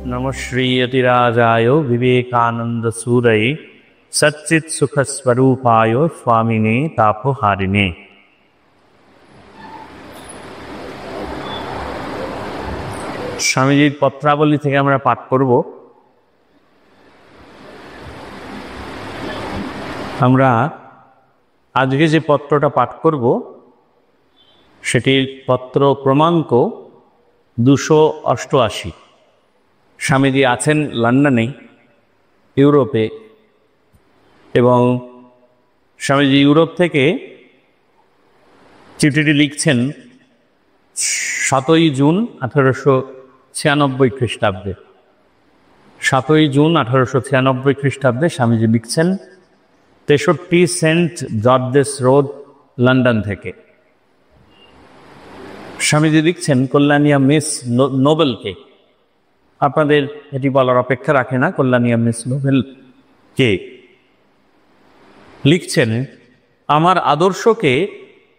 नमः श्रीयतिराजाय विवेकानंद सूरये सच्चित सुख स्वरूपाय स्वामिने तापहारिणे। স্বামীজির পত্রাবলী থেকে আমরা পাঠ করব। আমরা আজকে যে পত্রটা পাঠ করব সেটির পত্র ক্রমাঙ্ক 288। স্বামীজি আছেন লন্ডনে, ইউরোপে, এবং স্বামীজি ইউরোপ থেকে চিঠিটি লিখছেন 7ই জুন 1896 খ্রিস্টাব্দে। 7ই জুন 1896 খ্রিস্টাব্দে স্বামীজি লিখছেন 63 সেন্ট জর্জেস রোড, লন্ডন থেকে। স্বামীজি লিখছেন কল্যাণিয়া মিস নোবেলকে। আপনাদের এটি বলার অপেক্ষা রাখে না, কল্যাণিয়া মিস নোবেল কে। লিখছেন, আমার আদর্শকে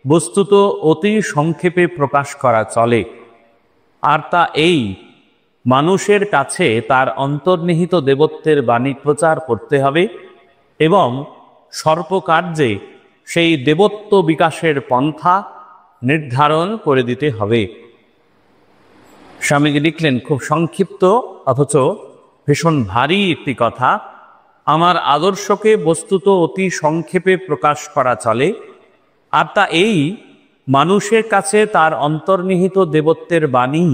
বস্তুত অতি সংক্ষেপে প্রকাশ করা চলে, আর তা এই, মানুষের কাছে তার অন্তর্নিহিত দেবত্বের বাণী প্রচার করতে হবে এবং সর্বকার্যে সেই দেবত্ব বিকাশের পন্থা নির্ধারণ করে দিতে হবে। স্বামীজি লিখলেন খুব সংক্ষিপ্ত অথচ ভীষণ ভারী একটি কথা। আমার আদর্শকে বস্তুত অতি সংক্ষেপে প্রকাশ করা চলে, আর তা এই, মানুষের কাছে তার অন্তর্নিহিত দেবত্বের বাণী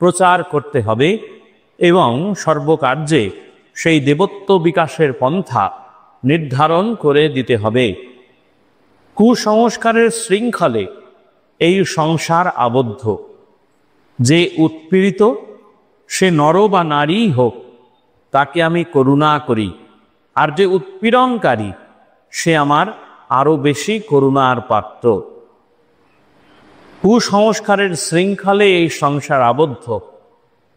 প্রচার করতে হবে এবং সর্বকার্যে সেই দেবত্ব বিকাশের পন্থা নির্ধারণ করে দিতে হবে। কুসংস্কারের শৃঙ্খলে এই সংসার আবদ্ধ। যে উৎপীড়িত, সে নর বা নারী হোক, তাকে আমি করুণা করি, আর যে উৎপীড়নকারী সে আমার আরো বেশি করুণার পাত্র। কুসংস্কারের শৃঙ্খলে এই সংসার আবদ্ধ।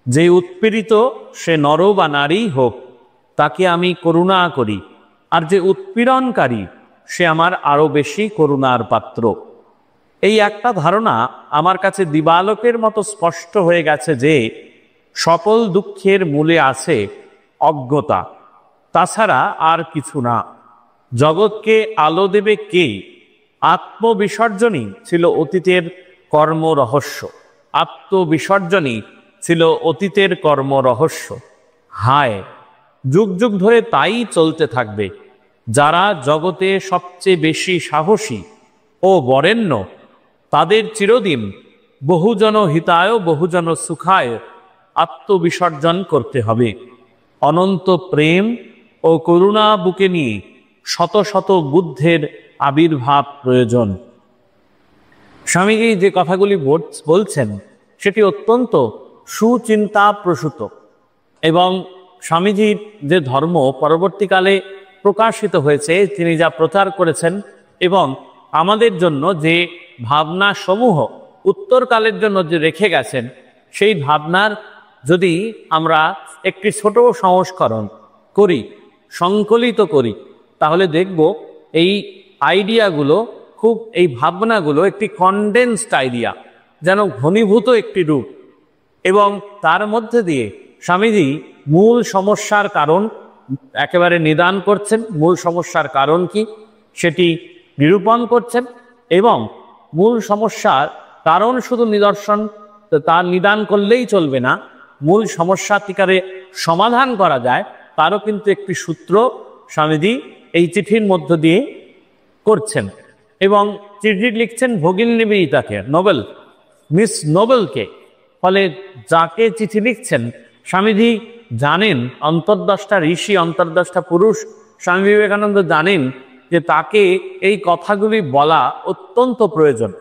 যে উৎপীড়িত, সে নর বা নারী হোক, তাকে আমি করুণা করি, আর যে উৎপীড়নকারী সে আমার আরো বেশি করুণার পাত্র। এই একটা ধারণা আমার কাছে দিবালোকের মতো স্পষ্ট হয়ে গেছে যে সকল দুঃখের মূলে আছে অজ্ঞতা, তাছাড়া আর কিছু না। জগৎকে আলো দেবে কে? আত্মবিসর্জনই ছিল অতীতের কর্ম রহস্য। আত্মবিসর্জনই ছিল অতীতের কর্ম রহস্য। হায়, যুগ যুগ ধরে তাই চলতে থাকবে। যারা জগতে সবচেয়ে বেশি সাহসী ও বরেণ্য, তাদের চিরদিন বহুজন হিতায় বহুজন সুখায় আত্মবিসর্জন করতে হবে। অনন্ত প্রেম ও করুণা বুকে নিয়ে শত শত বুদ্ধের আবির্ভাব প্রয়োজন। স্বামীজি যে কথাগুলি বলছেন সেটি অত্যন্ত সুচিন্তা প্রসূত, এবং স্বামীজির যে ধর্ম পরবর্তীকালে প্রকাশিত হয়েছে, তিনি যা প্রচার করেছেন, এবং আমাদের জন্য যে ভাবনা সমূহ উত্তরকালের জন্য যে রেখে গেছেন, সেই ভাবনার যদি আমরা একটি ছোট সংস্করণ করি, সংকলিত করি, তাহলে দেখব এই আইডিয়াগুলো খুব, এই ভাবনাগুলো একটি কনডেন্সড আইডিয়া, যেন ঘনীভূত একটি রূপ, এবং তার মধ্যে দিয়ে স্বামীজি মূল সমস্যার কারণ একেবারে নিদান করছেন। মূল সমস্যার কারণ কি সেটি নিরূপণ করছেন, এবং মূল সমস্যার কারণ শুধু নিদর্শন, তার নিদান করলেই চলবে না, মূল সমস্যাটিকারে সমাধান করা যায় তারও কিন্তু একটি সূত্র স্বামীজি এই চিঠির মধ্য দিয়ে করছেন। এবং চিঠি লিখছেন ভগিনী নিবেদিতাকে, নোবেল, মিস নোবেলকে। ফলে যাকে চিঠি লিখছেন, স্বামীজি জানেন অন্তর্দশটা ঋষি, অন্তর্দশটা পুরুষ। স্বামী বিবেকানন্দ জানেন যে তাকে এই কথাগুলি বলা অত্যন্ত প্রয়োজন।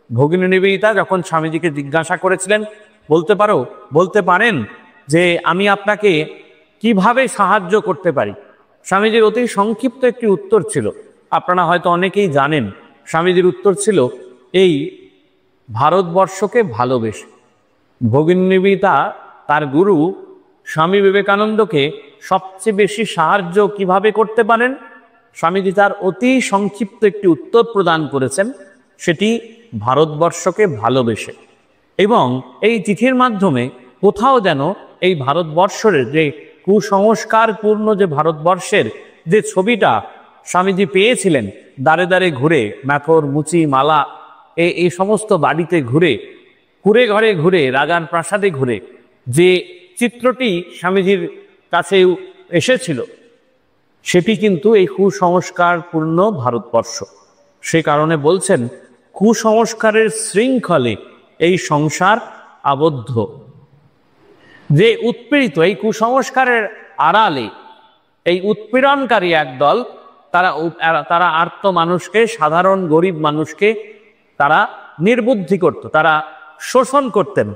ভগিনী নিবেদিতা যখন স্বামীজিকে জিজ্ঞাসা করেছিলেন, বলতে পারেন যে আমি আপনাকে কিভাবে সাহায্য করতে পারি, স্বামীজির অতি সংক্ষিপ্ত একটি উত্তর ছিল। আপনারা হয়তো অনেকেই জানেন, স্বামীজির উত্তর ছিল এই, ভারতবর্ষকে ভালোবেসে। ভগিনী নিবেদিতা তার গুরু স্বামী বিবেকানন্দকে সবচেয়ে বেশি সাহায্য কিভাবে করতে পারেন, স্বামীজি তার অতি সংক্ষিপ্ত একটি উত্তর প্রদান করেছেন, সেটি ভারতবর্ষকে ভালোবেসে। এবং এই চিঠির মাধ্যমে কোথাও যেন এই ভারতবর্ষের যে কুসংস্কারপূর্ণ যে ভারতবর্ষের যে ছবিটা স্বামীজি পেয়েছিলেন, দাঁড়ে দাঁড়ে ঘুরে, মেথর, মুচি, মালা এই সমস্ত বাড়িতে ঘুরে, কুড়ে ঘরে ঘুরে, রাজার প্রাসাদে ঘুরে যে চিত্রটি স্বামীজির কাছে এসেছিল, সেটি কিন্তু এই কুসংস্কারপূর্ণ ভারতবর্ষ। সে কারণে বলছেন কুসংস্কারের শৃঙ্খলে এই সংসার আবদ্ধ। যে উৎপীড়িত, এই কুসংস্কারের আড়ালে এই উৎপীড়নকারী একদল, তারা আর্ত মানুষকে, সাধারণ গরিব মানুষকে তারা নির্বুদ্ধি করত, তারা শোষণ করতেন।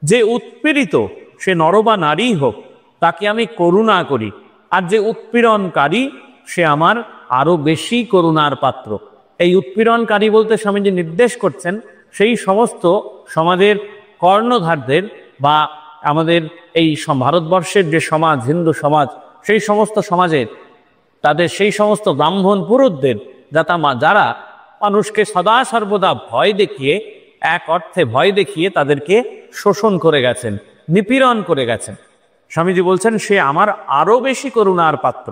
যে উৎপীড়িত সে নর বা নারী হোক, তাকে আমি করুণা করি, আর যে উৎপীড়নকারী সে আমার আরো বেশি করুণার পাত্র। এই উৎপীড়নকারী বলতে স্বামীজি নির্দেশ করছেন সেই সমস্ত সমাজের কর্ণধারদের বা আমাদের এই ভারতবর্ষের যে সমাজ, হিন্দু সমাজ, সেই সমস্ত সমাজের তাদের সেই সমস্ত ব্রাহ্মণ পুরুষদের, যারা মানুষকে সদা সর্বদা ভয় দেখিয়ে, এক অর্থে ভয় দেখিয়ে তাদেরকে শোষণ করে গেছেন, নিপীড়ন করে গেছেন। স্বামীজি বলছেন সে আমার আরো বেশি করুণার পাত্র।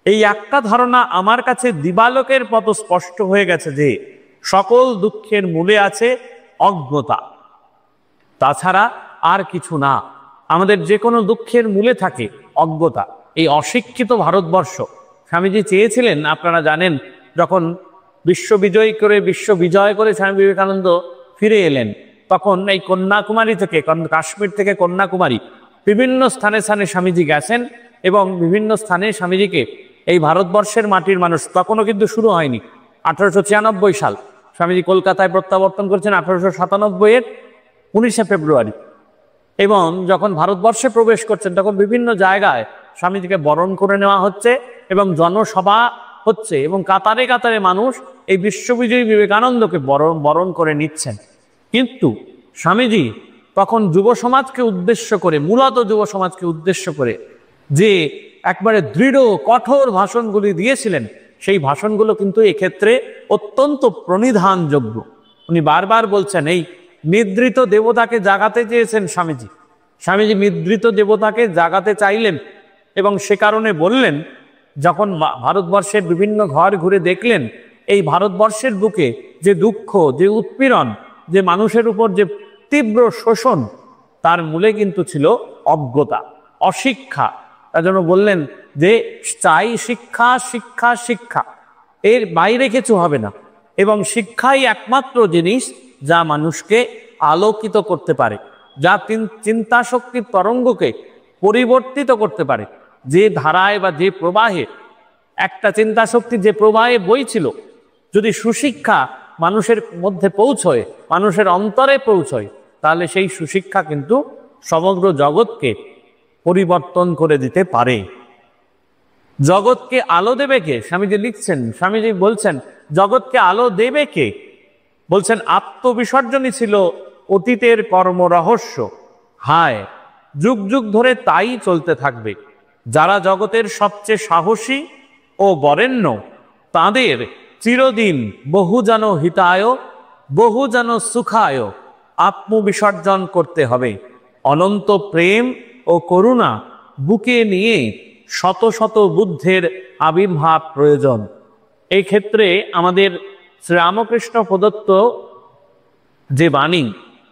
এই একটা ধারণা আমার কাছে দিবালোকের মতো স্পষ্ট হয়ে গেছে যে সকল দুঃখের মূলে আছে অজ্ঞতা, তাছাড়া আর কিছু না। আমাদের যে কোনো দুঃখের মূলে থাকে অজ্ঞতা। এই অশিক্ষিত ভারতবর্ষ, স্বামীজি চেয়েছিলেন, আপনারা জানেন, যখন বিশ্ব বিজয় করে স্বামী বিবেকানন্দ ফিরে এলেন, তখন এই কন্যাকুমারী থেকে, কাশ্মীর থেকে কন্যাকুমারী, বিভিন্ন স্থানে স্থানে স্বামীজি গেছেন এবং বিভিন্ন স্থানে স্বামীজিকে এই ভারতবর্ষের মাটির মানুষ, তখনও কিন্তু শুরু হয়নি, 1896 সাল স্বামীজি কলকাতায় প্রত্যাবর্তন করেছেন 1897-এর 19শে ফেব্রুয়ারি। এবং যখন ভারতবর্ষে প্রবেশ করছেন তখন বিভিন্ন জায়গায় স্বামীজিকে বরণ করে নেওয়া হচ্ছে এবং জনসভা হচ্ছে এবং কাতারে কাতারে মানুষ এই বিশ্ববিজয়ী বিবেকানন্দকে বরণ করে নিচ্ছেন। কিন্তু স্বামীজি তখন যুব সমাজকে উদ্দেশ্য করে, মূলত যুব সমাজকে উদ্দেশ্য করে যে একবারে দৃঢ় কঠোর ভাষণগুলি দিয়েছিলেন, সেই ভাষণগুলো কিন্তু এক্ষেত্রে অত্যন্ত প্রণিধানযোগ্য। উনি বারবার বলছেন এই নিদ্রিত দেবতাকে জাগাতে চেয়েছেন স্বামীজি নিদ্রিত দেবতাকে জাগাতে চাইলেন এবং সে কারণে বললেন, যখন ভারতবর্ষের বিভিন্ন ঘর ঘুরে দেখলেন এই ভারতবর্ষের বুকে যে দুঃখ, যে উৎপীড়ন, যে মানুষের উপর যে তীব্র শোষণ, তার মূলে কিন্তু ছিল অজ্ঞতা, অশিক্ষা। তার জন্য বললেন যে চাই শিক্ষা, শিক্ষা, শিক্ষা, এর বাইরে কিছু হবে না। এবং শিক্ষাই একমাত্র জিনিস যা মানুষকে আলোকিত করতে পারে, যা চিন্তা শক্তির তরঙ্গকে পরিবর্তিত করতে পারে। যে ধারায় বা যে প্রবাহে একটা চিন্তা শক্তি যে প্রবাহে বইছিল, যদি সুশিক্ষা মানুষের মধ্যে পৌঁছয়, মানুষের অন্তরে পৌঁছয়, তাহলে সেই সুশিক্ষা কিন্তু সমগ্র জগৎকে পরিবর্তন করে দিতে পারে। জগৎকে আলো দেবে কে? স্বামীজি লিখছেন, স্বামীজি বলছেন জগৎকে আলো দেবে কে? বলছেন আত্মবিসর্জনই ছিল অতীতের কর্ম রহস্য, হায় যুগ যুগ ধরে তাই চলতে থাকবে। যারা জগতের সবচেয়ে সাহসী ও বরেণ্য, তাদের চিরদিন বহুজন হিতায়, বহুজন সুখায় আত্মবিসর্জন করতে হবে। অনন্ত প্রেম ও করুণা বুকে নিয়ে শত শত বুদ্ধের আবির্ভাব প্রয়োজন। এই ক্ষেত্রে আমাদের শ্রীরামকৃষ্ণ প্রদত্ত যে বাণী,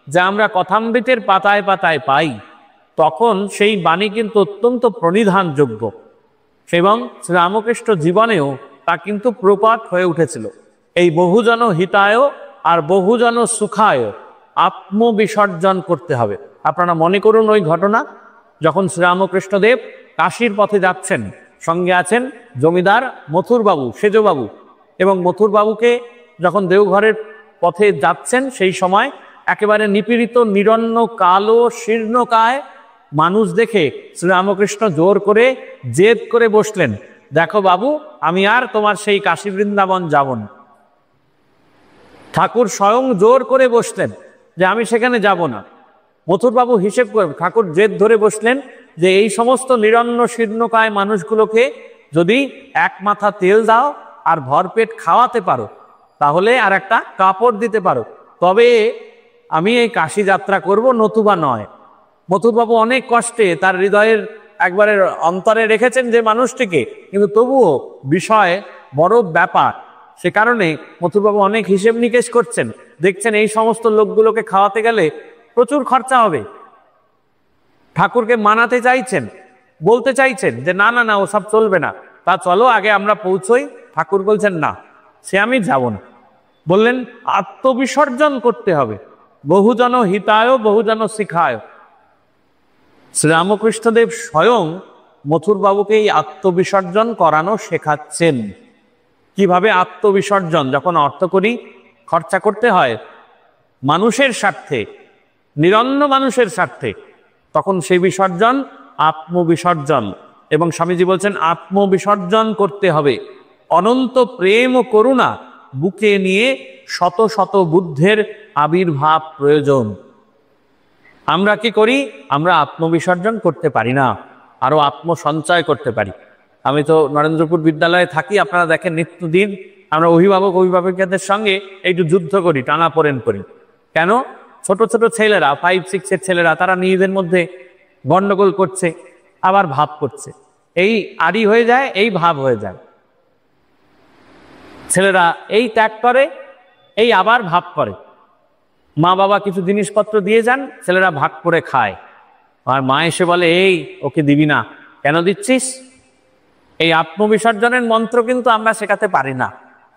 যা আমরা কথামৃতের পাতায় পাতায় পাই, তখন সেই বাণী কিন্তু অত্যন্ত প্রণিধানযোগ্য এবং শ্রীরামকৃষ্ণ জীবনেও তা কিন্তু প্রপাত হয়ে উঠেছিল। এই বহুজন হিতায় আর বহুজন সুখায় আত্মবিসর্জন করতে হবে। আপনারা মনে করুন ওই ঘটনা, যখন শ্রীরামকৃষ্ণদেব কাশীর পথে যাচ্ছেন, সঙ্গে আছেন জমিদার মথুরবাবু, সেজবাবু, এবং মথুরবাবুকে যখন দেওঘরের পথে যাচ্ছেন, সেই সময় একেবারে নিপীড়িত, নিরন্ন, কালো, শীর্ণকায় মানুষ দেখে শ্রীরামকৃষ্ণ জোর করে জেদ করে বসলেন, দেখো বাবু, আমি আর তোমার সেই কাশী বৃন্দাবন যাব না। ঠাকুর স্বয়ং জোর করে বসলেন যে আমি সেখানে যাব না। মথুরবাবু হিসেব করে, ঠাকুর জেদ ধরে বসলেন যে এই সমস্ত নিরন্ন শীর্ণকায় মানুষগুলোকে যদি এক মাথা তেল দাও আর ভরপেট খাওয়াতে পারো, তাহলে আর একটা কাপড় দিতে পারো, তবে আমি এই কাশী যাত্রা করব, নতুবা নয়। মথুরবাবু অনেক কষ্টে তার হৃদয়ের একবারে অন্তরে রেখেছেন যে মানুষটিকে, কিন্তু তবুও বিষয় বড় ব্যাপার, সে কারণে মথুরবাবু অনেক হিসেব নিকেশ করছেন। দেখছেন এই সমস্ত লোকগুলোকে খাওয়াতে গেলে প্রচুর খরচা হবে। ঠাকুরকে মানাতে চাইছেন, বলতে চাইছেন যে না না না, ওসব চলবে না, তা চলো আগে আমরা পৌঁছই। ঠাকুর বলছেন না, সে আমি যাব না। বললেন আত্মবিসর্জন করতে হবে, বহুজন হিতায় বহুজন শিখায়। শ্রীরামকৃষ্ণদেব স্বয়ং মথুরবাবুকে এই আত্মবিসর্জন করানো শেখাচ্ছেন। কিভাবে আত্মবিসর্জন? যখন অর্থ করি খরচা করতে হয় মানুষের স্বার্থে, নিরন্ন মানুষের স্বার্থে, তখন সেই বিসর্জন আত্মবিসর্জন। এবং স্বামীজি বলছেন আত্মবিসর্জন করতে হবে। অনন্ত প্রেম ও করুণা বুকে নিয়ে শত শত বুদ্ধের আবির্ভাব প্রয়োজন। আমরা কি করি? আমরা আত্মবিসর্জন করতে পারি না, আরো আত্মসঞ্চয় করতে পারি। আমি তো নরেন্দ্রপুর বিদ্যালয়ে থাকি, আপনারা দেখেন নিত্যদিন আমরা অভিভাবকদের সঙ্গে একটু যুদ্ধ করি, টানা পড়েন করি। কেন? ছোট ছোট ছেলেরা, 5-6 ছেলেরা, তারা নিজেদের মধ্যে গন্ডগোল করছে, আবার ভাব করছে। এই আড়ি হয়ে যায়, এই ভাব হয়ে যায়। ছেলেরা এই ত্যাগ করে, এই আবার ভাব করে। মা বাবা কিছু জিনিসপত্র দিয়ে যান, ছেলেরা ভাগ করে খায়, আর মা এসে বলে এই ওকে দিবি না, কেন দিচ্ছিস? এই আত্মবিসর্জনের মন্ত্র কিন্তু আমরা শেখাতে পারি না।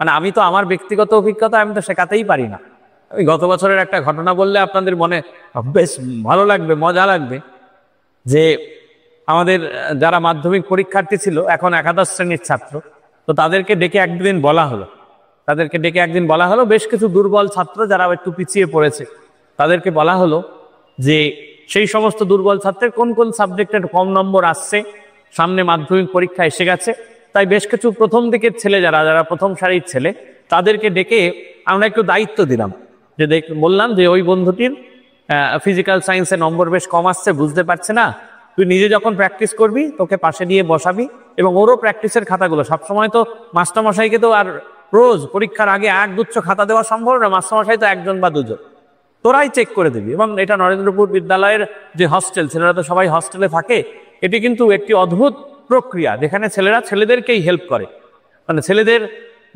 মানে আমি তো আমার ব্যক্তিগত অভিজ্ঞতা, আমি তো শেখাতেই পারি না। আমি গত বছরের একটা ঘটনা বললে আপনাদের মনে বেশ ভালো লাগবে, মজা লাগবে। যে আমাদের যারা মাধ্যমিক পরীক্ষার্থী ছিল, এখন একাদশ শ্রেণীর ছাত্র, তো তাদেরকে ডেকে একদিন বলা হলো, বেশ কিছু দুর্বল ছাত্র যারা একটু পিছিয়ে পড়েছে, তাদেরকে বলা হলো যে সেই সমস্ত দুর্বল ছাত্রের কোন কোন সাবজেক্টের কম নম্বর আসছে, সামনে মাধ্যমিক পরীক্ষা এসে গেছে। তাই বেশ কিছু প্রথম দিকের ছেলে, যারা প্রথম সারির ছেলে, তাদেরকে ডেকে আমরা একটু দায়িত্ব দিলাম। যে বললাম যে ওই বন্ধুটির ফিজিক্যাল সায়েন্সে নম্বর বেশ কম আসছে, বুঝতে পারছে না, তুই নিজে যখন প্র্যাকটিস করবি তোকে পাশে দিয়ে বসাবি, এবং ওরও প্র্যাকটিসের খাতাগুলো, সবসময় তো মাস্টারমশাইকে তো আর রোজ পরীক্ষার আগে এক গুচ্ছ খাতা দেওয়া সম্ভব না, মাস্টারমশাই তো একজন বা দুজন, তোরাই চেক করে দিবি। এবং এটা নরেন্দ্রপুর বিদ্যালয়ের যে হস্টেল, ছেলেরা তো সবাই হস্টেলে থাকে, এটি কিন্তু একটি অদ্ভুত প্রক্রিয়া, যেখানে ছেলেরা ছেলেদেরকেই হেল্প করে। মানে ছেলেদের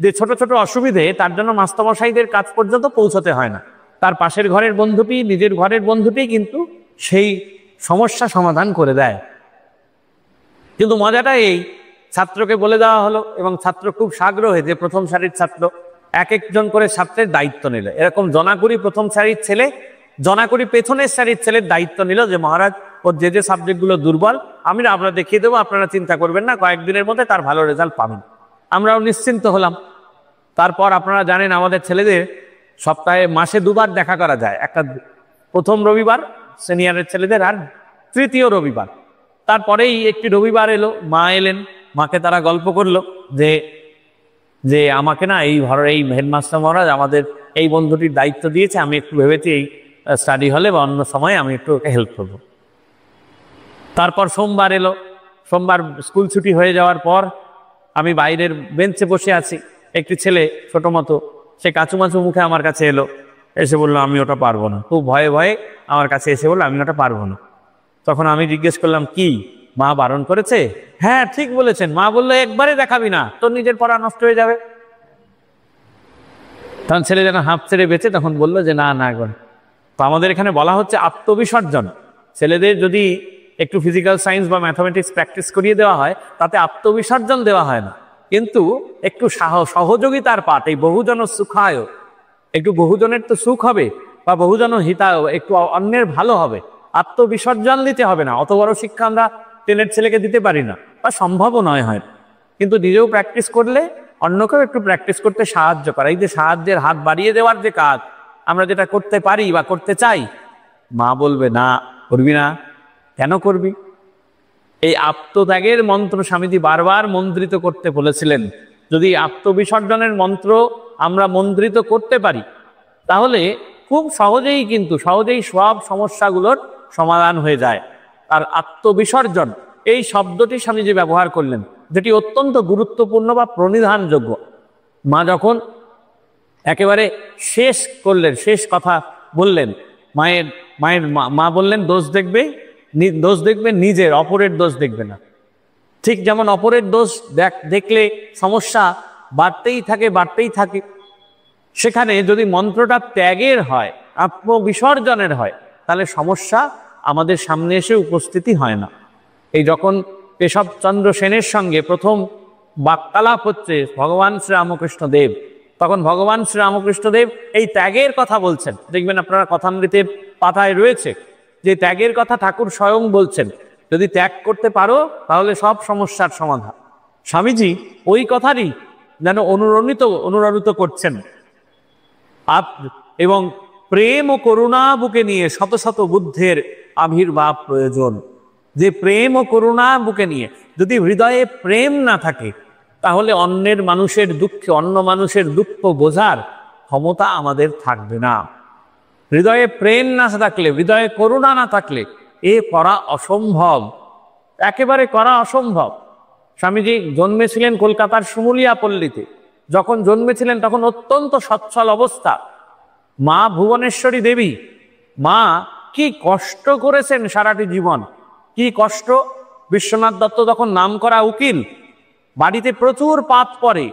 যে ছোট ছোট অসুবিধে, তার জন্য মাস্টারমশাইদের কাজ পর্যন্ত পৌঁছতে হয় না, তার পাশের ঘরের বন্ধুটি, নিজের ঘরের বন্ধুটি কিন্তু সেই সমস্যা সমাধান করে দেয়। কিন্তু মজাটা এই, ছাত্রকে বলে দেওয়া হলো, এবং ছাত্র খুব সাগ্রহে, যে প্রথম সারির ছাত্র, এক একজন করে ছাত্রের দায়িত্ব নিল। এরকম জনাকুড়ি প্রথম সারির ছেলে, জনাকুড়ি পেছনের সারির ছেলের দায়িত্ব নিল, যে মহারাজ ওর যে যে সাবজেক্টগুলো দুর্বল আমরা দেখিয়ে দেবো, আপনারা চিন্তা করবেন না, কয়েকদিনের মধ্যে তার ভালো রেজাল্ট পাবেন। আমরাও নিশ্চিন্ত হলাম। তারপর আপনারা জানেন আমাদের ছেলেদের সপ্তাহে মাসে 2 বার দেখা করা যায়, একটা প্রথম রবিবার সিনিয়রের ছেলেদের, আর তৃতীয় রবিবার। তারপরেই একটি রবিবার এলো, মা এলেন, মাকে তারা গল্প করলো যে আমাকে না এই হেডমাস্টার মহারাজ আমাদের এই বন্ধুটির দায়িত্ব দিয়েছে, আমি একটু ভেবেছি এই স্টাডি হলে বা অন্য সময় আমি একটু ওকে হেল্প করবো। তারপর সোমবার এলো, সোমবার স্কুল ছুটি হয়ে যাওয়ার পর আমি বাইরের বেঞ্চে বসে আছি, একটি ছেলে ছোট মতো, সে কাচুমাচু মুখে আমার কাছে এলো, এসে বললো আমি ওটা পারবো না, খুব ভয়ে ভয়ে আমার কাছে এসে বললো আমি ওটা পারবো না। তখন আমি জিজ্ঞেস করলাম কি, মা বারণ করেছে? হ্যাঁ ঠিক বলেছেন, মা বললো একবারে দেখাবি না, তোর নিজের পড়া নষ্ট হয়ে যাবে। তখন ছেলে যেন হাঁপ ছেড়ে বেঁচে তখন বললো যে না না একবার। তো আমাদের এখানে বলা হচ্ছে আত্মবিসর্জন। ছেলেদের যদি একটু ফিজিক্যাল সায়েন্স বা ম্যাথামেটিক্স প্র্যাকটিস করিয়ে দেওয়া হয়, তাতে আত্মবিসর্জন দেওয়া হয় না, কিন্তু একটু সহযোগিতার পাঠ, এই বহুজন সুখায়, একটু বহুজনের তো সুখ হবে, বা বহুজন হিতায়, একটু অন্যের ভালো হবে। আত্মবিসর্জন দিতে হবে না, অত বড় শিক্ষা আমরা 10-এর ছেলেকে দিতে পারি না, বা সম্ভবও নয় হয়। কিন্তু নিজেও প্র্যাকটিস করলে অন্যকেও একটু প্র্যাকটিস করতে সাহায্য করা, এই যে সাহায্যের হাত বাড়িয়ে দেওয়ার যে কাজ, আমরা যেটা করতে পারি বা করতে চাই, মা বলবে না করবি না, কেন করবি? এই আত্মত্যাগের মন্ত্র স্বামীজি বারবার মন্ত্রিত করতে বলেছিলেন। যদি আত্মবিসর্জনের মন্ত্র আমরা মন্ত্রিত করতে পারি, তাহলে খুব সহজেই সব সমস্যাগুলোর সমাধান হয়ে যায়। আর আত্মবিসর্জন এই শব্দটি স্বামীজি ব্যবহার করলেন, যেটি অত্যন্ত গুরুত্বপূর্ণ বা প্রণিধানযোগ্য। মা যখন একেবারে শেষ কথা বললেন, মা বললেন দোষ দেখবে দোষ দেখবে নিজের, অপরের দোষ দেখবে না। ঠিক যেমন অপরের দোষ দেখলে সমস্যা বাড়তেই থাকে, সেখানে যদি মন্ত্রটা ত্যাগের হয়, আত্মবিসর্জনের হয়, তাহলে সমস্যা আমাদের সামনে এসে উপস্থিতি হয় না। এই যখন কেশবচন্দ্র সেনের সঙ্গে প্রথম বাক্যালাপ হচ্ছে ভগবান শ্রীরামকৃষ্ণ দেব, তখন ভগবান শ্রীরামকৃষ্ণ দেব এই ত্যাগের কথা বলছেন। দেখবেন আপনারা কথামৃতের পাতায় রয়েছে যে ত্যাগের কথা ঠাকুর স্বয়ং বলছেন, যদি ত্যাগ করতে পারো তাহলে সব সমস্যার সমাধান। স্বামীজি ওই কথারই যেন অনুরণিত করছেন। এবং প্রেম ও করুণা বুকে নিয়ে শত শত বুদ্ধের আবির্ভাব প্রয়োজন। যে প্রেম ও করুণা বুকে নিয়ে, যদি হৃদয়ে প্রেম না থাকে তাহলে অন্য মানুষের দুঃখ বোঝার ক্ষমতা আমাদের থাকবে না। হৃদয়ে প্রেম না থাকলে, হৃদয়ে করুণা না থাকলে এ করা অসম্ভব, একেবারে করা অসম্ভব। স্বামীজি জন্মেছিলেন কলকাতার শিমুলিয়া পল্লীতে। যখন জন্মেছিলেন তখন অত্যন্ত সচ্ছল অবস্থা। মা ভুবনেশ্বরী দেবী, মা কি কষ্ট করেছেন সারাটি জীবন, কি কষ্ট। বিশ্বনাথ দত্ত তখন নামকরা উকিল, বাড়িতে প্রচুর পাত পড়ে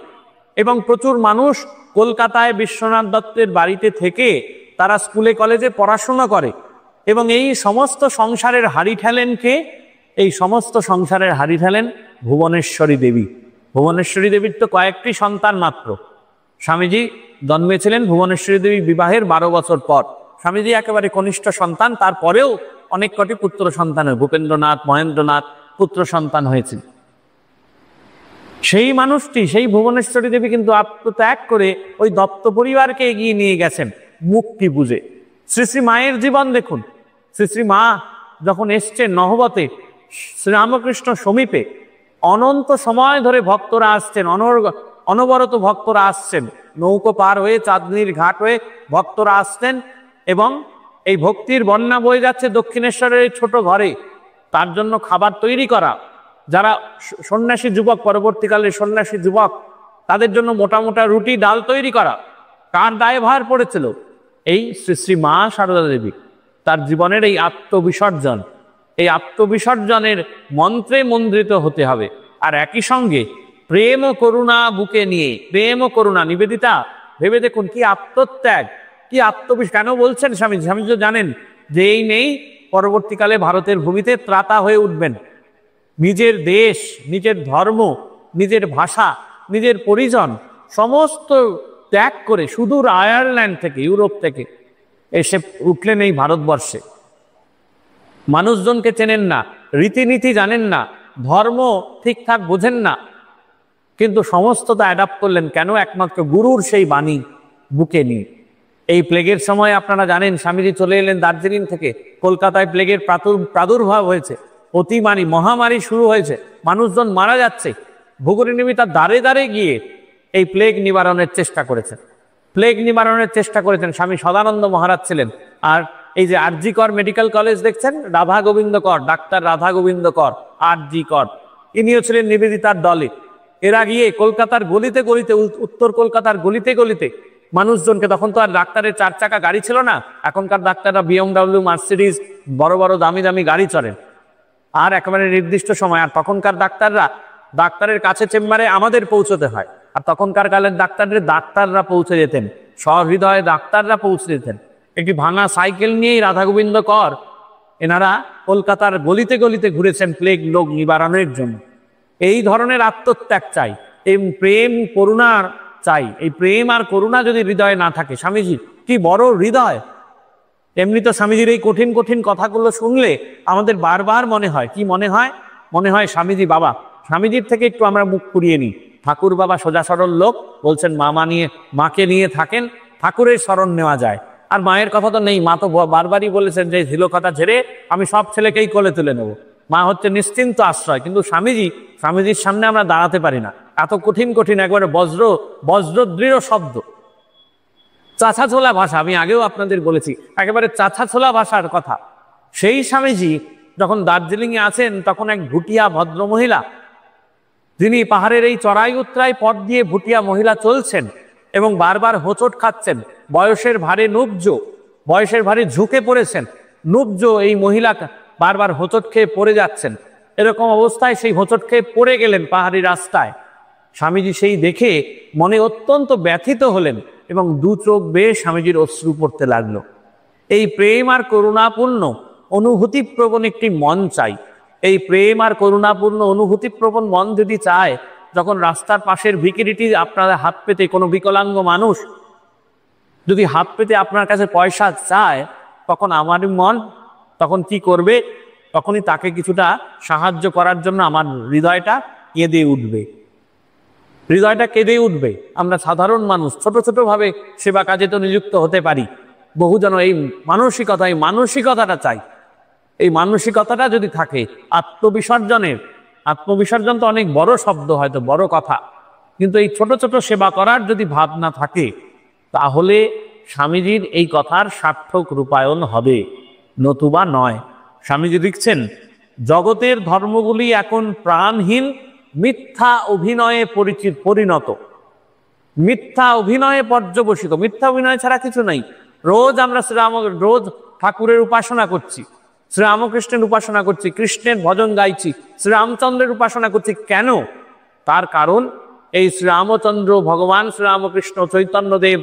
এবং প্রচুর মানুষ কলকাতায় বিশ্বনাথ দত্তের বাড়িতে থেকে তারা স্কুলে কলেজে পড়াশোনা করে। এবং এই সমস্ত সংসারের হাড়ি ঠেলেন কে? এই সমস্ত সংসারের হাড়ি ঠেলেন ভুবনেশ্বরী দেবী। ভুবনেশ্বরী দেবীর তো কয়েকটি সন্তান মাত্র। স্বামীজি জন্মেছিলেন ভুবনেশ্বরী দেবী বিবাহের 12 বছর পর। স্বামীজি একেবারে কনিষ্ঠ সন্তান, তারপরেও অনেক কটি পুত্র সন্তান, ভূপেন্দ্রনাথ, মহেন্দ্রনাথ পুত্র সন্তান হয়েছিল। সেই মানুষটি, সেই ভুবনেশ্বরী দেবী কিন্তু আত্মত্যাগ করে ওই দত্ত পরিবারকে এগিয়ে নিয়ে গেছেন মুক্তি বুঝে। শ্রী শ্রী মায়ের জীবন দেখুন। শ্রী শ্রী মা যখন এসছেন নহবতে শ্রীরামকৃষ্ণ সমীপে, অনন্ত সময় ধরে ভক্তরা আসছেন, অনবরত ভক্তরা আসছেন, নৌকো পার হয়ে চাঁদনীর ঘাট হয়ে ভক্তরা আসছেন এবং এই ভক্তির বন্যা বয়ে যাচ্ছে দক্ষিণেশ্বরের ছোট ঘরে। তার জন্য খাবার তৈরি করা, যারা সন্ন্যাসী যুবক, পরবর্তীকালে সন্ন্যাসী যুবক, তাদের জন্য মোটা মোটা রুটি ডাল তৈরি করা কার দায়ভার পড়েছিল? এই শ্রী শ্রী মা সারদা দেবী। তার জীবনের এই আত্মবিসর্জন, এই আত্মবিসর্জনের মন্ত্রে মন্ত্রিত হতে হবে। আর একই সঙ্গে প্রেম ও করুণা বুকে নিয়ে, প্রেম ও করুণা। নিবেদিতা ভেবে দেখুন কি আত্মত্যাগ, কি কেন বলছেন স্বামীজি? স্বামীজি তো জানেন যে এই নেই পরবর্তীকালে ভারতের ভূমিতে ত্রাতা হয়ে উঠবেন। নিজের দেশ, নিজের ধর্ম, নিজের ভাষা, নিজের পরিজন সমস্ত ত্যাগ করে সুদূর আয়ারল্যান্ড থেকে, ইউরোপ থেকে এসে উঠলেন এই ভারতবর্ষে। মানুষজনকে চেনেন না, রীতিনীতি জানেন না, ধর্ম ঠিকঠাক বোঝেন না, কিন্তু সমস্তটা অ্যাডাপ্ট করলেন। কেন? একমাত্র গুরুর সেই বাণী বুকে নিয়ে। এই প্লেগের সময় আপনারা জানেন স্বামীজি চলে এলেন দার্জিলিং থেকে। কলকাতায় প্লেগের প্রাদুর্ভাব হয়েছে, অতিমারি, মহামারী শুরু হয়েছে, মানুষজন মারা যাচ্ছে। ভুগুরিনিমি তার দ্বারে দ্বারে গিয়ে এই প্লেগ নিবারণের চেষ্টা করেছেন। প্লেগ নিবারণের চেষ্টা করেছেন স্বামী সদানন্দ মহারাজ ছিলেন। আর এই যে আরজি কর মেডিকেল কলেজ দেখছেন, রাধা গোবিন্দ কর, ডাক্তার রাধা গোবিন্দ কর, আরজি কর, ইনিও ছিলেন নিবেদিতার দলে। এরা গিয়ে কলকাতার গলিতে গলিতে, উত্তর কলকাতার গলিতে গলিতে মানুষজনকে, তখন তো আর ডাক্তারের 4 চাকা গাড়ি ছিল না, এখনকার ডাক্তাররা BMW, মার্সিডিজ, বড় বড় দামি দামি গাড়ি চড়েন আর একেবারে নির্দিষ্ট সময়। আর তখনকার ডাক্তারের কাছে চেম্বারে আমাদের পৌঁছতে হয়, আর তখনকার কালের ডাক্তাররা পৌঁছে যেতেন, সহৃদয় ডাক্তাররা পৌঁছে যেতেন। একটি ভাঙা সাইকেল নিয়েই রাধা গোবিন্দ কর এনারা কলকাতার গলিতে গলিতে ঘুরেছেন প্লেগ লোক নিবারণের জন্য। এই ধরনের আত্মত্যাগ চাই, এই প্রেম করুণা চাই। এই প্রেম আর করুণা যদি হৃদয়ে না থাকে, স্বামীজি কি বড় হৃদয়! এমনি তো স্বামীজির এই কঠিন কঠিন কথাগুলো শুনলে আমাদের বারবার মনে হয়, কি মনে হয়? মনে হয় স্বামীজি বাবা, স্বামীজির থেকে একটু আমরা মুখ ফুরিয়ে নিই। ঠাকুর বাবা সোজা সরল লোক, বলছেন মাকে নিয়ে থাকেন, ঠাকুরের শরণ নেওয়া যায়। আর মায়ের কথা তো নেই, মা তো বারবারই বলেছেন যে ঝিলো কথা ঝেড়ে আমি সব ছেলেকেই কোলে তুলে নেব। মা হচ্ছে নিশ্চিন্ত আশ্রয়। কিন্তু স্বামীজির সামনে আমরা দাঁড়াতে পারি না, এত কঠিন কঠিন একবারে বজ্রদৃঢ় শব্দ, চাছাছোলা ভাষা। আমি আগেও আপনাদের বলেছি একেবারে চাছাছোলা ভাষার কথা। সেই স্বামীজি যখন দার্জিলিংয়ে আছেন, তখন এক ভুটিয়া ভদ্রমহিলা, যিনি পাহাড়ের এই চড়াই উত্তরাই পথ দিয়ে ভুটিয়া মহিলা চলছেন এবং বারবার হোঁচট খাচ্ছেন, বয়সের ভারে ঝুঁকে পড়েছেন। নুব্জ এই বারবার হোঁচট খেয়ে পড়ে যাচ্ছেন। এরকম অবস্থায় সেই হোঁচট খেয়ে পড়ে গেলেন পাহাড়ি রাস্তায়। স্বামীজি সেই দেখে মনে অত্যন্ত ব্যথিত হলেন এবং দু চোখ বেয়ে স্বামীজির অশ্রু পড়তে লাগলো। এই প্রেম আর করুণাপূর্ণ অনুভূতিপ্রবণ একটি মন চাই। এই প্রেম আর করুণাপূর্ণ অনুভূতিপ্রবণ মন যদি চায়, যখন রাস্তার পাশের ভিখিরিটি আপনার হাত পেতে, কোনো বিকলাঙ্গ মানুষ যদি হাত পেতে আপনার কাছে পয়সা চায়, তখন আমারই মন তখন কি করবে? তখনই তাকে কিছুটা সাহায্য করার জন্য আমার হৃদয়টা কেঁদে উঠবে, হৃদয়টা কেঁদে উঠবে। আমরা সাধারণ মানুষ, ছোট ছোট ভাবে সেবা কাজে তো নিযুক্ত হতে পারি। বহু যেন এই মানসিকতাটা চাই। এই মানসিকতাটা যদি থাকে, আত্মবিসর্জন তো অনেক বড় শব্দ, হয়তো বড় কথা, কিন্তু এই ছোট ছোট সেবা করার যদি ভাবনা থাকে, তাহলে স্বামীজির এই কথার সার্থক রূপায়ণ হবে, নতুবা নয়। স্বামীজি লিখছেন, জগতের ধর্মগুলি এখন প্রাণহীন মিথ্যা অভিনয়ে পরিণত, মিথ্যা অভিনয়ে পর্যবসিত। মিথ্যা অভিনয় ছাড়া কিছু নাই। রোজ আমরা রোজ ঠাকুরের উপাসনা করছি, শ্রীরামকৃষ্ণের উপাসনা করছি, কৃষ্ণের ভজন গাইছি, শ্রীরামচন্দ্রের উপাসনা করছি। কেন? তার কারণ এই শ্রীরামচন্দ্র, ভগবান শ্রীরামকৃষ্ণ, চৈতন্যদেব,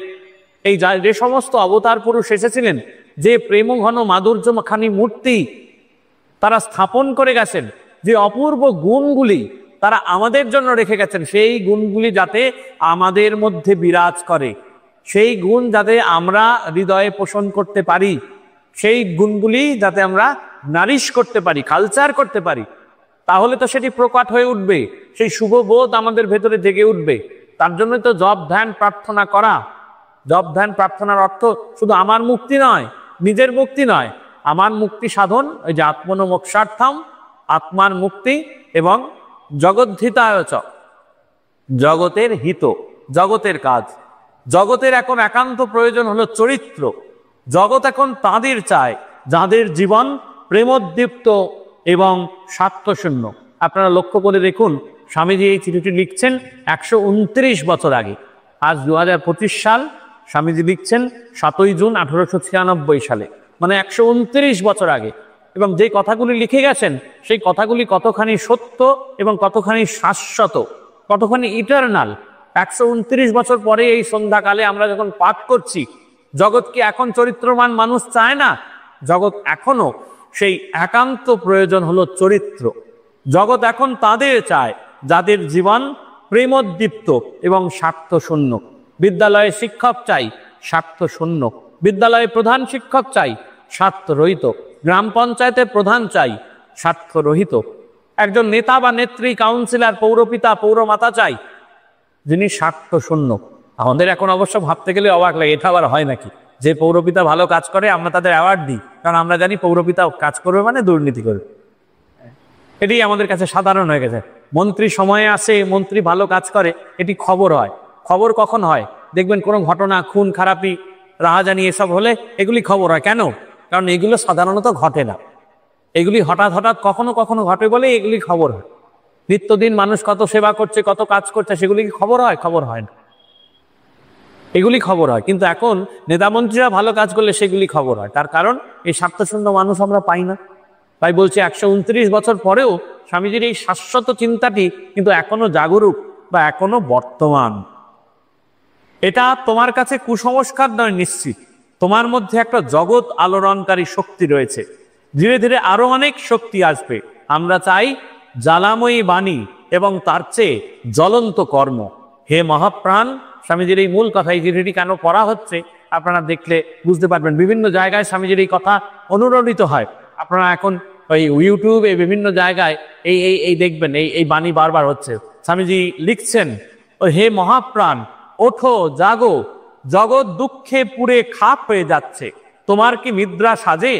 এই যে সমস্ত অবতার পুরুষ এসেছিলেন, যে প্রেমঘন মাধুর্যখানি মূর্তি তারা স্থাপন করে গেছেন, যে অপূর্ব গুণগুলি তারা আমাদের জন্য রেখে গেছেন, সেই গুণগুলি যাতে আমাদের মধ্যে বিরাজ করে, সেই গুণ যাতে আমরা হৃদয়ে পোষণ করতে পারি, সেই গুণগুলি যাতে আমরা নারিশ করতে পারি, কালচার করতে পারি, তাহলে তো সেটি প্রকট হয়ে উঠবে, সেই শুভবোধ আমাদের ভেতরে জেগে উঠবে। তার জন্য তো জপ ধ্যান প্রার্থনা করা। জপ ধ্যান প্রার্থনার অর্থ শুধু আমার মুক্তি নয়, নিজের মুক্তি নয়, আমার মুক্তি সাধন, ওই যে আত্মনো মোক্ষার্থম, আত্মার মুক্তি, এবং জগদ্ধিতায় চ, জগতের হিত, জগতের কাজ। জগতের এখন একান্ত প্রয়োজন হলো চরিত্র। জগৎ এখন তাদের চায় যাদের জীবন প্রেমোদ্দীপ্ত এবং স্বার্থশূন্য। আপনারা লক্ষ্য করে দেখুন, স্বামীজি এই চিঠিটি লিখছেন 129 বছর আগে। আজ 2025 সাল। স্বামীজি লিখছেন 7 জুন 1896 সালে, মানে 129 বছর আগে। এবং যে কথাগুলি লিখে গেছেন, সেই কথাগুলি কতখানি সত্য এবং কতখানি শাশ্বত, কতখানি ইটারনাল। 129 বছর পরে এই সন্ধ্যাকালে আমরা যখন পাঠ করছি, জগৎ কি এখন চরিত্রবান মানুষ চায় না? জগৎ এখনো সেই একান্ত প্রয়োজন হলো চরিত্র। জগৎ এখন তাদের চায় যাদের জীবন প্রেমোদ্দীপ্ত এবং স্বার্থশূন্য। বিদ্যালয়ে শিক্ষক চাই, স্বার্থশূন্য। বিদ্যালয়ে প্রধান শিক্ষক চাই, স্বার্থরহিত। গ্রাম পঞ্চায়েতের প্রধান চাই, স্বার্থরহিত। একজন নেতা বা নেত্রী, কাউন্সিলর, পৌরপিতা, পৌরমাতা চাই, যিনি স্বার্থশূন্য। আমাদের এখন অবশ্য ভাবতে গেলে অবাক লাগে, এটা আবার হয় নাকি? যে পৌরপিতা ভালো কাজ করে আমরা তাদের অ্যাওয়ার্ড দিই, কারণ আমরা জানি পৌরপিতা কাজ করবে মানে দুর্নীতি করবে। এটি আমাদের কাছে সাধারণ হয়ে গেছে। মন্ত্রী সময়ে আসে, মন্ত্রী ভালো কাজ করে, এটি খবর হয়। খবর কখন হয়? দেখবেন কোনো ঘটনা, খুন খারাপি, রাহাজানি এসব হলে এগুলি খবর হয়। কেন? কারণ এগুলো সাধারণত ঘটে না। এগুলি হঠাৎ হঠাৎ কখনো কখনো ঘটে বলে এগুলি খবর হয়। নিত্যদিন মানুষ কত সেবা করছে, কত কাজ করছে, সেগুলি কি খবর হয়? খবর হয় না। এগুলি খবর হয়, কিন্তু এখন নেতামন্ত্রীরা ভালো কাজ করলে সেগুলি খবর হয়। তার কারণ এই স্বার্থশূন্য মানুষ আমরা পাই না। তাই বলছি 129 বছর পরেও স্বামীজির এই শাশ্বত চিন্তাটি কিন্তু এখনো জাগরুক বা এখনো বর্তমান। এটা তোমার কাছে কুসংস্কার নয়, নিশ্চিত তোমার মধ্যে একটা জগৎ আলোড়নকারী শক্তি রয়েছে। ধীরে ধীরে আরো অনেক শক্তি আসবে। আমরা চাই জ্বালাময়ী বাণী এবং তার চেয়ে জ্বলন্ত কর্ম। হে মহাপ্রাণ, স্বামীজির এই মূল কথা, এই চিঠিটি কেন পড়া হচ্ছে আপনারা দেখলে বুঝতে পারবেন। বিভিন্ন জায়গায় স্বামীজির এই কথা অনুরণিত হয়। আপনারা এখন ওই ইউটিউবে বিভিন্ন জায়গায় এই দেখবেন, এই বাণী বারবার হচ্ছে। স্বামীজি লিখছেন, ও হে মহাপ্রাণ, ওঠো, জাগো, জগৎ দুঃখে পুরে খাপ হয়ে যাচ্ছে, তোমার কি নিদ্রা সাজে?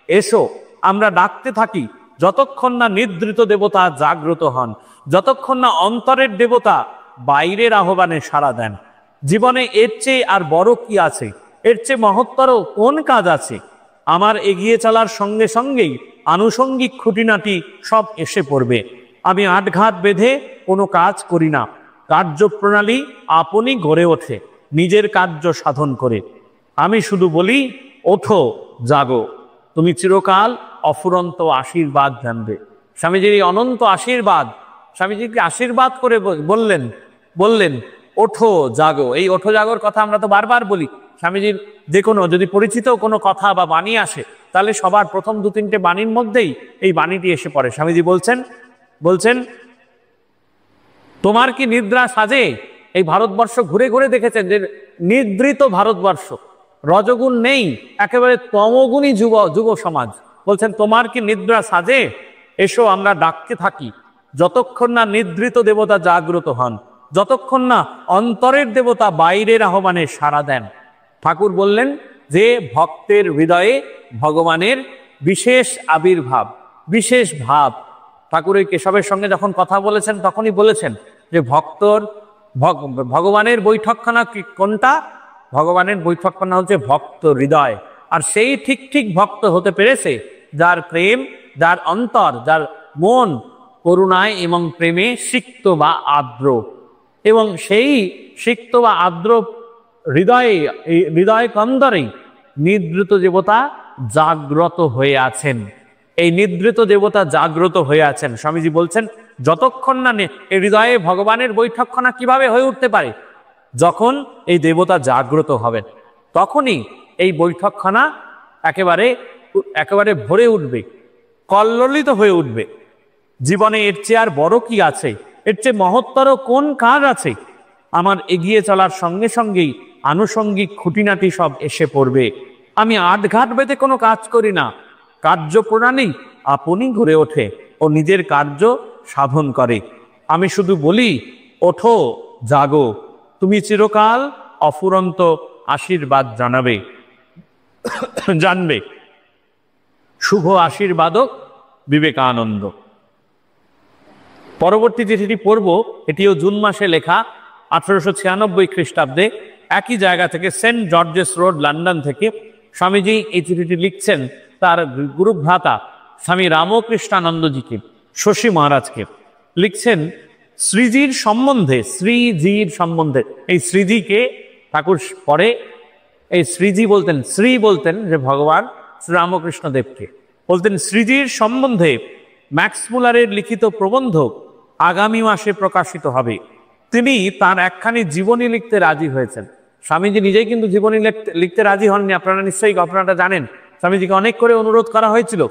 এসো, আমরা ডাকতে থাকি যতক্ষণ না নিদ্রিত দেবতা জাগ্রত হন, যতক্ষণ না অন্তরের দেবতা বাইরের আহ্বানে সাড়া দেন। জীবনে এর চেয়ে আর বড় কি আছে? এর চেয়ে মহত্তর কোন কাজ আছে? আমার এগিয়ে চলার সঙ্গে সঙ্গেই আনুষঙ্গিক খুঁটিনাটি সব এসে পড়বে। আমি আটঘাট বেঁধে কোনো কাজ করি না, কার্যপ্রণালী আপনি গড়ে ওঠে নিজের কার্য সাধন করে। আমি শুধু বলি, ওঠো, জাগো, তুমি চিরকাল অফুরন্ত আশীর্বাদ জানবে। স্বামীজির এই অনন্ত আশীর্বাদ, স্বামীজিকে আশীর্বাদ করে বললেন ওঠো জাগো। এই ওঠো জাগোর কথা আমরা তো বারবার বলি। স্বামীজির যে কোনো যদি পরিচিত কোনো কথা বা বাণী আসে, তাহলে সবার প্রথম 2-3টে বাণীর মধ্যেই এই বাণীটি এসে পড়ে। স্বামীজি বলছেন তোমার কি নিদ্রা সাজে? এই ভারতবর্ষ ঘুরে ঘুরে দেখেছেন যে নিদ্রিত ভারতবর্ষ, রজগুণ নেই, একেবারে তমগুণী যুব সমাজ। বলছেন তোমার কি নিদ্রা সাজে? এসো আমরা ডাকতে থাকি, যতক্ষণ না নিদ্রিত দেবতা জাগ্রত হন, যতক্ষণ না অন্তরের দেবতা বাইরের আহ্বানে সাড়া দেন। ঠাকুর বললেন যে ভক্তের হৃদয়ে ভগবানের বিশেষ আবির্ভাব, বিশেষ ভাব। ঠাকুর এই কেশবের সঙ্গে যখন কথা বলেছেন তখনই বলেছেন যে ভগবানের বৈঠকখানা কোনটা? ভগবানের বৈঠকখানা হচ্ছে ভক্ত হৃদয়। আর সেই ঠিক ভক্ত হতে পেরেছে যার প্রেম, যার অন্তর, যার মন করুণায় এবং প্রেমে সিক্ত বা আর্দ্র। এবং সেই সিক্ত বা আর্দ্র হৃদয় কন্দরেই নিদ্রিত দেবতা জাগ্রত হয়ে আছেন। এই নিদ্রিত দেবতা জাগ্রত হয়ে আছেন। স্বামীজি বলছেন যতক্ষণ না এই হৃদয়ে ভগবানের বৈঠকখানা কিভাবে হয়ে উঠতে পারে? যখন এই দেবতা জাগ্রত হবেন, তখনই এই বৈঠকখানা একেবারে ভরে উঠবে, কল্লোলিত হয়ে উঠবে। জীবনে এর চেয়ে আর বড় কি আছে? এর চেয়ে মহত্তর কোন কাজ আছে? আমার এগিয়ে চলার সঙ্গে সঙ্গেই আনুষঙ্গিক খুঁটিনাটি সব এসে পড়বে। আমি আটঘাট বেঁধে কোনো কাজ করি না, কার্যপ্রণালী আপনি গড়ে ওঠে ও নিজের কার্য সাধন করে। আমি শুধু বলি ওঠো জাগো, তুমি চিরকাল অফুরন্ত আশীর্বাদ জানবে। শুভ আশীর্বাদক বিবেকানন্দ। পরবর্তী চিঠিটি পড়ব, এটিও জুন মাসে লেখা, 1896 খ্রিস্টাব্দে, একই জায়গা থেকে, সেন্ট জর্জেস রোড, লন্ডন থেকে। স্বামীজি এই চিঠিটি লিখছেন তার গুরুভ্রাতা স্বামী রামকৃষ্ণানন্দজিকে, শশী মহারাজকে। লিখছেন শ্রীজির সম্বন্ধে। এই শ্রীজিকে ঠাকুর পরে এই শ্রীজি বলতেন যে ভগবান শ্রীরামকৃষ্ণ দেবকে বলতেন শ্রীজির সম্বন্ধে ম্যাক্সমূলারের লিখিত প্রবন্ধ আগামী মাসে প্রকাশিত হবে। তিনি তার একখানি জীবনী লিখতে রাজি হয়েছেন। স্বামীজি নিজেই কিন্তু জীবনী লিখতে রাজি হননি, আপনারা নিশ্চয়ই ঘটনাটা জানেন। স্বামীজিকে অনেক করে অনুরোধ করা হয়েছিল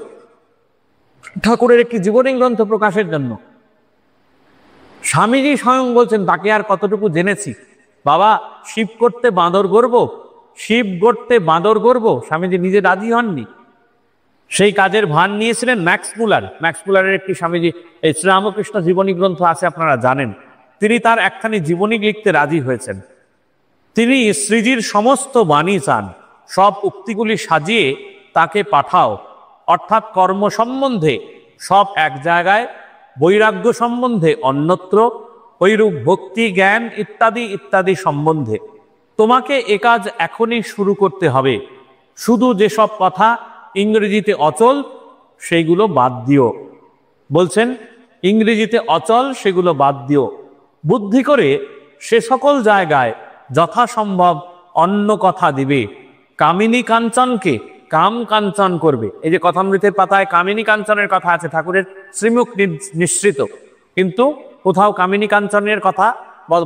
ঠাকুরের একটি জীবনী গ্রন্থ প্রকাশের জন্য। স্বামীজি স্বয়ং বলছেন তাকে আর কতটুকু জেনেছি বাবা, শিব করতে বাঁদর গর্ব। স্বামীজি নিজে রাজি হননি। সেই কাজের ভান নিয়েছিলেন ম্যাক্সমূলারের একটি স্বামীজি এই শ্রীরামকৃষ্ণ জীবনী গ্রন্থ আছে, আপনারা জানেন। তিনি তার একখানি জীবনী লিখতে রাজি হয়েছেন। তিনি শ্রীজির সমস্ত বাণী চান, সব উক্তিগুলি সাজিয়ে তাকে পাঠাও, অর্থাৎ কর্ম সম্বন্ধে সব এক জায়গায়, বৈরাগ্য সম্বন্ধে অন্যত্র, ঐরূপ ভক্তি, জ্ঞান ইত্যাদি সম্বন্ধে। তোমাকে এ কাজ এখনই শুরু করতে হবে। শুধু যেসব কথা ইংরেজিতে অচল সেইগুলো বাদ দিও। বলছেন ইংরেজিতে অচল সেগুলো বাদ দিও। বুদ্ধি করে সে সকল জায়গায় যথাসম্ভব অন্য কথা দিবে। কামিনী কাঞ্চনকে কাম কাঞ্চন করবে। এই যে কথামৃতের পাতায় কামিনী কাঞ্চনের কথা আছে, ঠাকুরের শ্রীমুখ নিঃসৃত, কিন্তু কোথাও কামিনী কাঞ্চনের কথা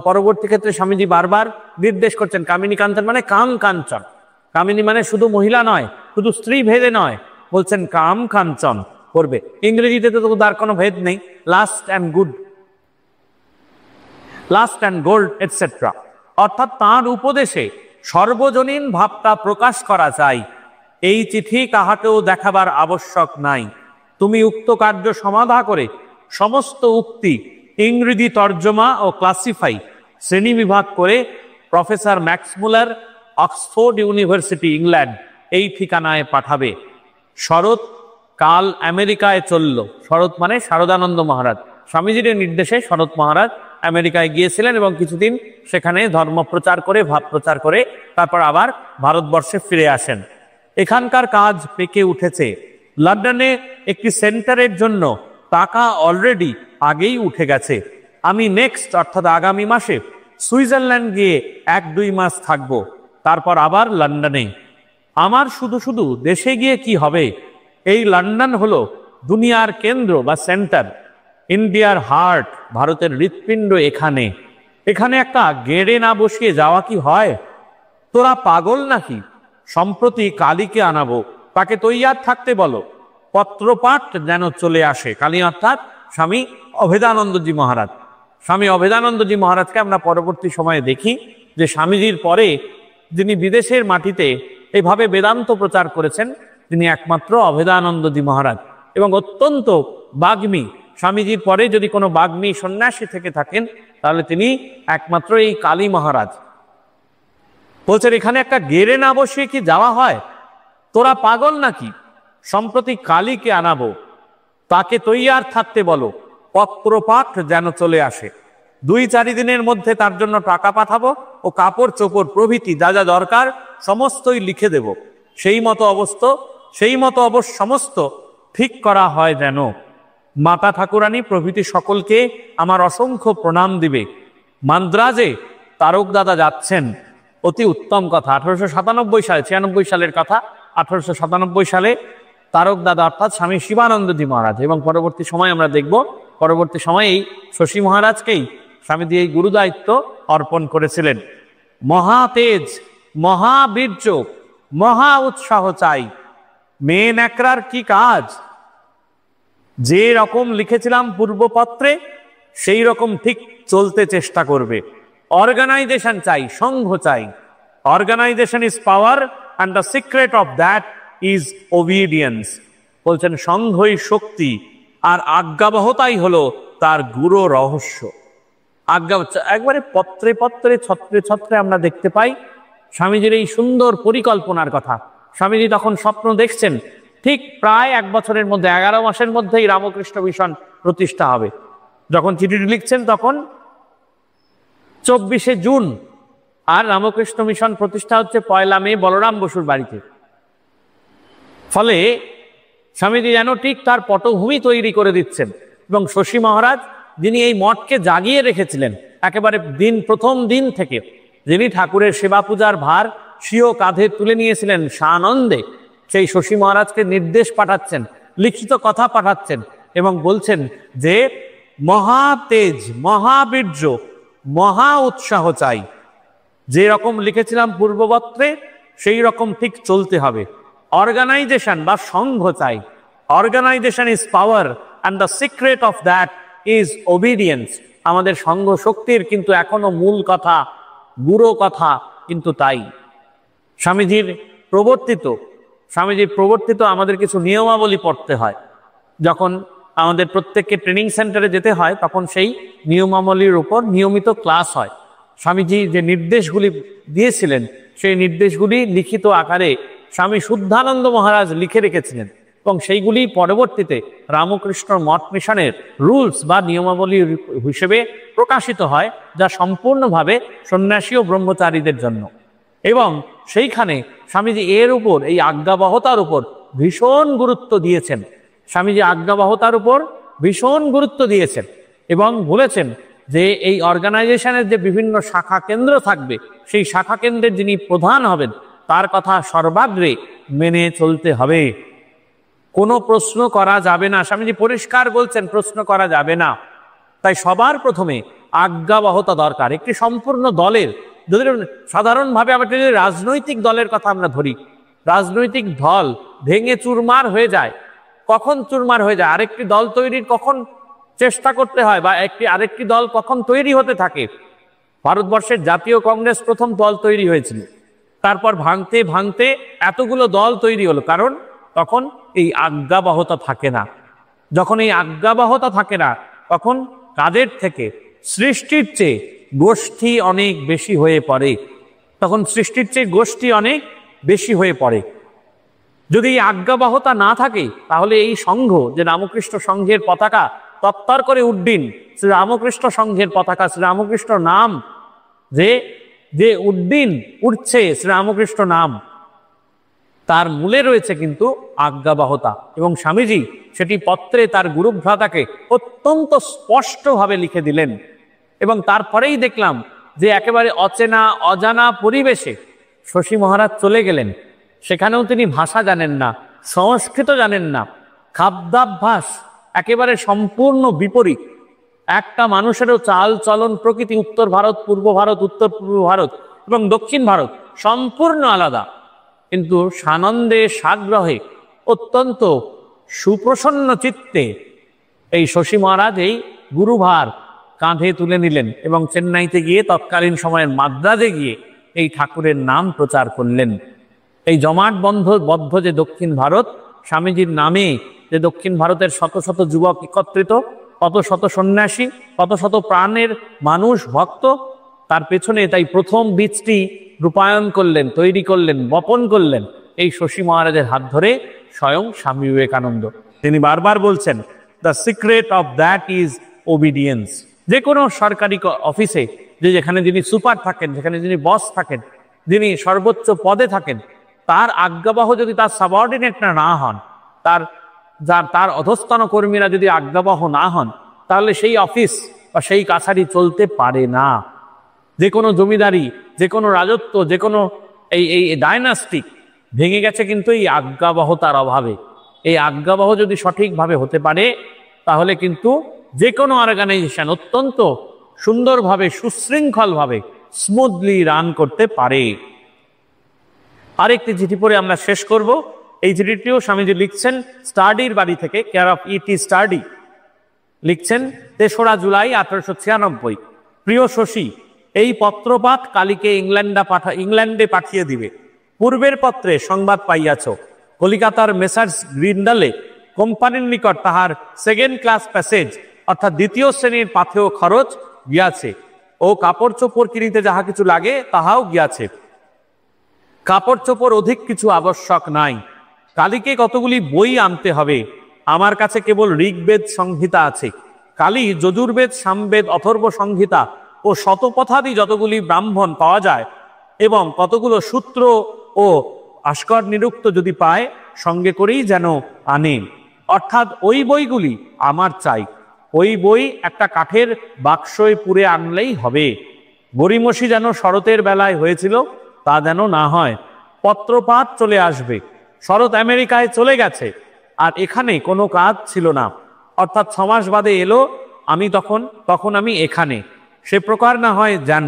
পরবর্তী ক্ষেত্রে স্বামীজি বারবার নির্দেশ করছেন। কামিনী কাঞ্চন মানে কাম কাঞ্চন। কামিনী মানে শুধু মহিলা নয়, শুধু স্ত্রী ভেদে নয়, বলছেন কাম কাঞ্চন করবে। ইংরেজিতে তো তার কোনো ভেদ নেই, লাস্ট অ্যান্ড গোল্ড এটসেট্রা। অর্থাৎ তাঁর উপদেশে সর্বজনীন ভাবটা প্রকাশ করা যায়। এই চিঠি কাহাকেও দেখাবার আবশ্যক নাই। তুমি উক্ত কার্য সমাধা করে সমস্ত উক্তি ইংরেজি তর্জমা ও ক্লাসিফাই শ্রেণী বিভাগ করে professor Max Müller, Oxford university, England, এই ঠিকানায় পাঠাবে। শরৎ কাল আমেরিকায় চলল। শরৎ মানে শারদানন্দ মহারাজ। স্বামীজির নির্দেশে শরৎ মহারাজ আমেরিকায় গিয়েছিলেন এবং কিছুদিন সেখানে ধর্ম প্রচার করে, ভাব প্রচার করে তারপর আবার ভারতবর্ষে ফিরে আসেন। এখানকার কাজ পেকে উঠেছে। লন্ডনে একটি সেন্টারের জন্য টাকা অলরেডি আগেই উঠে গেছে। আমি নেক্সট অর্থাৎ আগামী মাসে সুইজারল্যান্ড গিয়ে 1-2 মাস থাকবো, তারপর আবার লন্ডনে। আমার শুধু দেশে গিয়ে কি হবে? এই লন্ডন হলো দুনিয়ার কেন্দ্র বা সেন্টার, ইন্ডিয়ার হার্ট, ভারতের হৃৎপিণ্ড এখানে। এখানে একটা গেড়ে না বসিয়ে যাওয়া কি হয়? তোরা পাগল নাকি? সম্প্রতি কালীকে আনাবো, তাকে তৈয়ার থাকতে বলো, পত্রপাঠ যেন চলে আসে। কালী অর্থাৎ স্বামী অভেদানন্দজি মহারাজ। স্বামী অভেদানন্দজি মহারাজকে আমরা পরবর্তী সময়ে দেখি যে স্বামীজির পরে যিনি বিদেশের মাটিতে এইভাবে বেদান্ত প্রচার করেছেন তিনি একমাত্র অভেদানন্দজি মহারাজ, এবং অত্যন্ত বাগ্মী। স্বামীজির পরে যদি কোনো বাগ্মী সন্ন্যাসী থেকে থাকেন তাহলে তিনি একমাত্র এই কালী মহারাজ। বলছেন এখানে একটা গেড়ে না বসিয়ে কি যাওয়া হয়? তোরা পাগল নাকি? সম্প্রতি কালীকে আনাবো, তাকে তৈয়ার থাকতে বলো, পত্রপাঠ যেন চলে আসে। 2-4 দিনের মধ্যে তার জন্য টাকা পাঠাবো ও কাপড় চোপড় প্রভৃতি যা যা দরকার সমস্তই লিখে দেব। সেই মতো অবশ্য সমস্ত ঠিক করা হয় যেন। মাতা ঠাকুরানী প্রভৃতি সকলকে আমার অসংখ্য প্রণাম দিবে। মান্দ্রাজে তারক দাদা যাচ্ছেন, অতি উত্তম কথা। 1897 সালে, 96 সালের কথা, 1897 সালে তারক দাদা অর্থাৎ স্বামী শিবানন্দজি মহারাজ, এবং পরবর্তী সময় আমরা দেখব পরবর্তী সময়েই শশী মহারাজকেই স্বামীজি এই গুরুদায়িত্ব অর্পণ করেছিলেন। মহা তেজ, মহাবীর্য, মহা উৎসাহ চাই। মেয়ে ন্যাকড়ার কি কাজ? যে রকম লিখেছিলাম পূর্বপত্রে সেই রকম ঠিক চলতে চেষ্টা করবে। অর্গানাইজেশন চাই, সংঘ চাই। Organisation is power and the secret of that is obedience. বলছেন সংঘই শক্তি আর আজ্ঞাবহতাই হলো তার গুরু রহস্য। আজ্ঞা একবারে পত্রে পত্রে, ছত্রে ছত্রে আমরা দেখতে পাই স্বামীজির এই সুন্দর পরিকল্পনার কথা। স্বামীজি তখন স্বপ্ন দেখছেন ঠিক প্রায় 1 বছরের মধ্যে, 11 মাসের মধ্যেই রামকৃষ্ণ মিশন প্রতিষ্ঠা হবে। যখন চিঠিটি লিখছেন তখন 24শে জুন, আর রামকৃষ্ণ মিশন প্রতিষ্ঠা হচ্ছে 1 মে বলরাম বসুর বাড়িতে। ফলে স্বামীজি যেন ঠিক তার পটভূমি তৈরি করে দিচ্ছেন, এবং শশী মহারাজ যিনি এই মঠকে জাগিয়ে রেখেছিলেন একেবারে প্রথম দিন থেকে, যিনি ঠাকুরের সেবা পূজার ভার স্বীয় কাঁধে তুলে নিয়েছিলেন সানন্দে, সেই শশী মহারাজকে নির্দেশ পাঠাচ্ছেন, লিখিত কথা পাঠাচ্ছেন এবং বলছেন যে মহা তেজ, মহাবীর্য, মহা উৎসাহ চাই। যে রকম লিখেছিলাম পূর্বপত্রে সেই রকম ঠিক চলতে হবে। অর্গানাইজেশন বা সংঘ চাই। Organisation is power and the secret of that is obedience. আমাদের সংঘ শক্তির কিন্তু এখনো মূল কথা, গুরু কথা কিন্তু তাই। স্বামীজির প্রবর্তিত আমাদের কিছু নিয়মাবলী পড়তে হয়। যখন আমাদের প্রত্যেককে ট্রেনিং সেন্টারে যেতে হয় তখন সেই নিয়মাবলীর উপর নিয়মিত ক্লাস হয়। স্বামীজি যে নির্দেশগুলি দিয়েছিলেন সেই নির্দেশগুলি লিখিত আকারে স্বামী শুদ্ধানন্দ মহারাজ লিখে রেখেছিলেন, এবং সেইগুলি পরবর্তীতে রামকৃষ্ণ মঠ মিশনের রুলস বা নিয়মাবলী হিসেবে প্রকাশিত হয়, যা সম্পূর্ণভাবে সন্ন্যাসী ও ব্রহ্মচারীদের জন্য। এবং সেইখানে স্বামীজি এর উপর, এই আজ্ঞাবহতার উপর ভীষণ গুরুত্ব দিয়েছেন। স্বামীজি আজ্ঞাবহতার উপর ভীষণ গুরুত্ব দিয়েছেন এবং বলেছেন যে এই অর্গানাইজেশনের যে বিভিন্ন শাখা কেন্দ্র থাকবে সেই শাখা কেন্দ্রের যিনি প্রধান হবেন তার কথা সর্বাগ্রে মেনে চলতে হবে। কোনো প্রশ্ন করা যাবে না। স্বামীজি পরিষ্কার বলছেন প্রশ্ন করা যাবে না। তাই সবার প্রথমে আজ্ঞাবহতা দরকার। একটি সম্পূর্ণ দলের, যদি সাধারণভাবে আমরা যদি রাজনৈতিক দলের কথা আমরা ধরি, রাজনৈতিক দল ভেঙে চুরমার হয়ে যায়। কখন চুরমার হয়ে যায়? আরেকটি দল তৈরির কখন চেষ্টা করতে হয় বা আরেকটি দল কখন তৈরি হতে থাকে? ভারতবর্ষের জাতীয় কংগ্রেস প্রথম দল তৈরি হয়েছিল, তারপর ভাঙতে ভাঙতে এতগুলো দল তৈরি হলো, কারণ তখন এই আজ্ঞাবহতা থাকে না। যখন এই আজ্ঞাবহতা থাকে না তখন কাদের থেকে সৃষ্টির চেয়ে গোষ্ঠী অনেক বেশি হয়ে পড়ে। তখন সৃষ্টির চেয়ে গোষ্ঠী অনেক বেশি হয়ে পড়ে। যদি এই আজ্ঞাবহতা না থাকে তাহলে এই সংঘ, যে রামকৃষ্ণ সংঘের পতাকা তত্তর করে উড্ডীন, শ্রী রামকৃষ্ণ সংঘের পতাকা, শ্রী রামকৃষ্ণ নাম যে উড্ডীন উঠছে, শ্রী রামকৃষ্ণ নাম, তার মূলে রয়েছে কিন্তু আজ্ঞাবহতা। এবং স্বামীজি সেটি পত্রে তার গুরুভ্রাতাকে অত্যন্ত স্পষ্টভাবে লিখে দিলেন। এবং তারপরেই দেখলাম যে একেবারে অচেনা অজানা পরিবেশে শশী মহারাজ চলে গেলেন। সেখানেও তিনি ভাষা জানেন না, সংস্কৃত জানেন না, খাদ্যাভ্যাস একেবারে সম্পূর্ণ বিপরীত। একটা মানুষেরও চাল চলন প্রকৃতি উত্তর ভারত, পূর্ব ভারত, উত্তর পূর্ব ভারত এবং দক্ষিণ ভারত সম্পূর্ণ আলাদা, কিন্তু সানন্দে সাগ্রহে অত্যন্ত সুপ্রসন্ন চিত্তে এই শশী মহারাজ এই গুরুভার কাঁধে তুলে নিলেন এবং চেন্নাইতে গিয়ে তৎকালীন সময়ের মাদ্রাজে গিয়ে এই ঠাকুরের নাম প্রচার করলেন। এই জমাট বদ্ধ যে দক্ষিণ ভারত, স্বামীজির নামে যে দক্ষিণ ভারতের শত শত যুবক একত্রিত, কত শত সন্ন্যাসী, কত শত প্রাণের মানুষ ভক্ত, তার পেছনে তাই প্রথম বীজটি রূপায়ণ করলেন, তৈরি করলেন, বপন করলেন এই শশী মহারাজের হাত ধরে স্বয়ং স্বামী বিবেকানন্দ। তিনি বারবার বলছেন, the secret of that is obedience. যে কোনো সরকারি অফিসে যেখানে যিনি সুপার থাকেন, যেখানে যিনি বস থাকেন, যিনি সর্বোচ্চ পদে থাকেন, তার আজ্ঞাবহ যদি তার সাবঅর্ডিনেট না হন, তার অধস্তন কর্মীরা যদি আজ্ঞাবহ না হন, তাহলে সেই অফিস বা সেই কাছারি চলতে পারে না। যে কোনো জমিদারি, যে কোনো রাজত্ব, যে কোনো এই ডায়নাস্টিক ভেঙে গেছে কিন্তু এই আজ্ঞাবহতার অভাবে। এই আজ্ঞাবহ যদি সঠিকভাবে হতে পারে তাহলে কিন্তু যে কোনো অর্গানাইজেশন অত্যন্ত সুন্দরভাবে, সুশৃঙ্খলভাবে, স্মুথলি রান করতে পারে। আরেকটি চিঠি পড়ে আমরা শেষ করব। এই চিঠিটিও স্বামীজি লিখছেন স্টাডির বাড়ি থেকে, কেয়ার অফ ইটি স্টাডি। লিখছেন ৩রা জুলাই 1896। প্রিয় শশী, এই পত্রপাঠ কালীকে ইংল্যান্ডে পাঠিয়ে দিবে। পূর্বের পত্রে সংবাদ পাইয়াছ, কলিকাতার মেসার্স গ্রিন্ডালে কোম্পানির নিকট তাহার সেকেন্ড ক্লাস প্যাসেজ অর্থাৎ দ্বিতীয় শ্রেণীর পাথেয় খরচ গিয়াছে ও কাপড় চোপড় কিনিতে যাহা কিছু লাগে তাহাও গিয়াছে। কাপড় চোপড় অধিক কিছু আবশ্যক নাই। কালীকে কতগুলি বই আনতে হবে। আমার কাছে কেবল ঋগ্বেদ সংহিতা আছে। কালী যজুর্বেদ, সামবেদ, অথর্ব সংহিতা ও শতপথাদি যতগুলি ব্রাহ্মণ পাওয়া যায় এবং কতগুলো সূত্র ও ভাস্কর নিরুক্ত যদি পায় সঙ্গে করেই যেন আনে। অর্থাৎ ওই বইগুলি আমার চাই। ওই বই একটা কাঠের বাক্সয় পুরে আনলেই হবে। গরিমসি যেন শরতের বেলায় হয়েছিল তা যেন না হয়। পত্রপাঠ চলে আসবে। শরৎ আমেরিকায় চলে গেছে আর এখানে কোনো কাজ ছিল না, অর্থাৎ 6 মাস বাদে এলো, আমি তখন আমি এখানে। সে প্রকার না হয় যেন,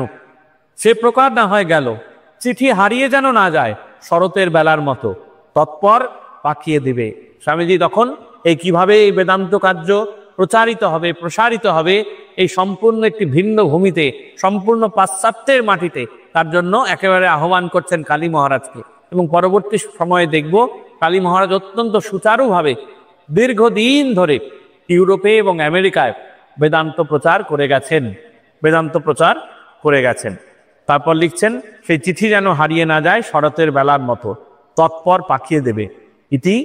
সে প্রকার না হয় গেল। চিঠি হারিয়ে যেন না যায় শরতের বেলার মতো। তৎপর পাঠিয়ে দিবে। স্বামীজি তখন এই কিভাবে এই বেদান্ত কার্য প্রচারিত হবে, প্রসারিত হবে, এই সম্পূর্ণ একটি ভিন্ন ভূমিতে, সম্পূর্ণ পাশ্চাত্যের মাটিতে, তার জন্য একেবারে আহ্বান করছেন কালী মহারাজকে। এবং পরবর্তী সময়ে দেখব কালী মহারাজ অত্যন্ত সুচারুভাবে দীর্ঘদিন ধরে ইউরোপে এবং আমেরিকায় বেদান্ত প্রচার করে গেছেন। তারপর লিখছেন, সেই চিঠি যেন হারিয়ে না যায় শরতের বেলার মতো, তৎপর পাঠিয়ে দেবে। ইতি